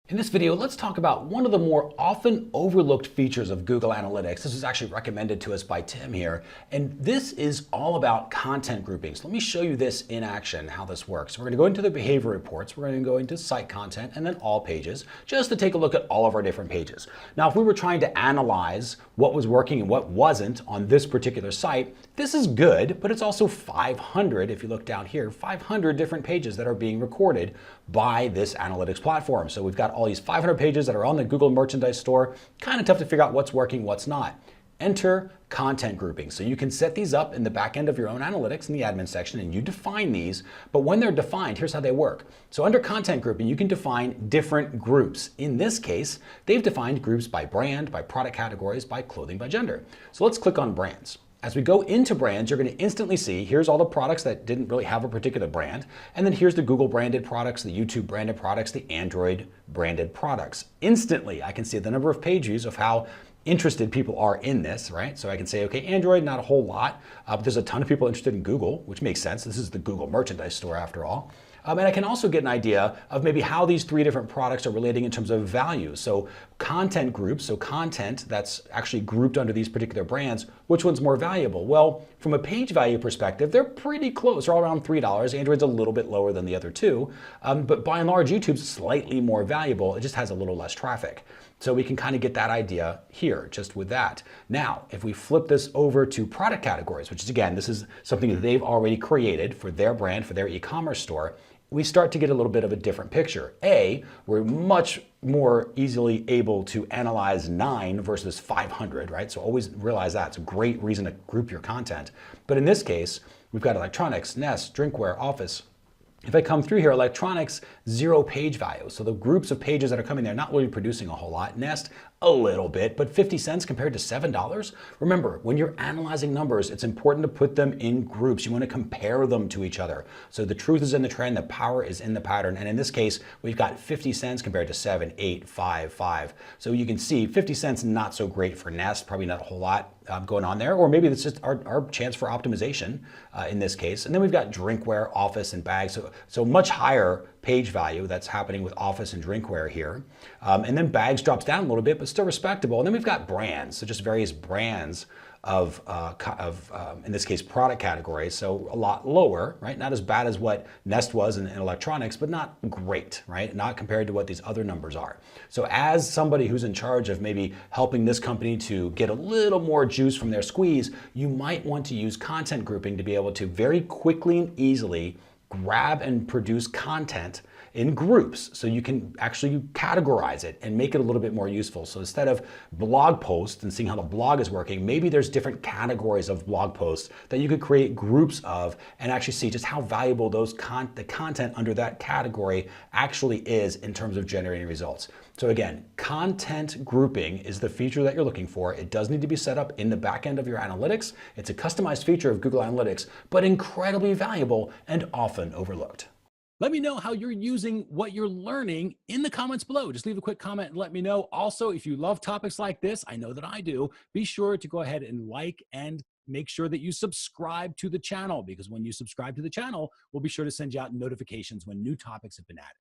In this video, let's talk about one of the more often overlooked features of Google Analytics. This was actually recommended to us by Tim here, and this is all about content groupings. Let me show you this in action, how this works. We're going to go into the behavior reports, we're going to go into site content, and then all pages, just to take a look at all of our different pages. Now, if we were trying to analyze what was working and what wasn't on this particular site, this is good, but it's also 500, if you look down here, 500 different pages that are being recorded by this analytics platform. So we've got all these 500 pages that are on the Google Merchandise Store. Kind of tough to figure out what's working, what's not. Enter content grouping. So you can set these up in the back end of your own analytics in the admin section, and you define these. But when they're defined, here's how they work. So under content grouping, you can define different groups. In this case, they've defined groups by brand, by product categories, by clothing, by gender. So let's click on brands. As we go into brands, you're going to instantly see, here's all the products that didn't really have a particular brand, and then here's the Google branded products, the YouTube branded products, the Android branded products. Instantly, I can see the number of page views of how interested people are in this, right? So I can say, okay, Android, not a whole lot, but there's a ton of people interested in Google, which makes sense. This is the Google Merchandise Store after all. And I can also get an idea of maybe how these three different products are relating in terms of value. So content groups, so content that's actually grouped under these particular brands, which one's more valuable? Well, from a page value perspective, they're pretty close. They're all around $3. Android's a little bit lower than the other two, but by and large, YouTube's slightly more valuable. It just has a little less traffic. So we can kind of get that idea here, just with that. Now, if we flip this over to product categories, which is, again, this is something that they've already created for their brand, for their e-commerce store, we start to get a little bit of a different picture. We're much more easily able to analyze 9 versus 500, right? So always realize that. It's a great reason to group your content. But in this case, we've got electronics, Nest, drinkware, office. If I come through here, electronics, 0 page value. So the groups of pages that are coming there, not really producing a whole lot. Nest, a little bit, but 50 cents compared to $7. Remember, when you're analyzing numbers, it's important to put them in groups. You want to compare them to each other. So the truth is in the trend, the power is in the pattern. And in this case, we've got 50 cents compared to 7, 8, 5, 5. So you can see 50 cents, not so great for Nest, probably not a whole lot going on there. Or maybe it's just our chance for optimization in this case. And then we've got drinkware, office, and bags. So much higher page value that's happening with office and drinkware here. And then bags drops down a little bit, but still respectable. And then we've got brands, so just various brands of in this case, product categories. So a lot lower, right? Not as bad as what Nest was in electronics, but not great, right? Not compared to what these other numbers are. So as somebody who's in charge of maybe helping this company to get a little more juice from their squeeze, you might want to use content grouping to be able to very quickly and easily grab and produce content in groups, so you can actually categorize it and make it a little bit more useful. So instead of blog posts and seeing how the blog is working, maybe there's different categories of blog posts that you could create groups of and actually see just how valuable the content under that category actually is in terms of generating results. So again, content grouping is the feature that you're looking for. It does need to be set up in the back end of your analytics. It's a customized feature of Google Analytics, but incredibly valuable and often overlooked. Let me know how you're using what you're learning in the comments below. Just leave a quick comment and let me know. Also, if you love topics like this, I know that I do, be sure to go ahead and like and make sure that you subscribe to the channel, because when you subscribe to the channel, we'll be sure to send you out notifications when new topics have been added.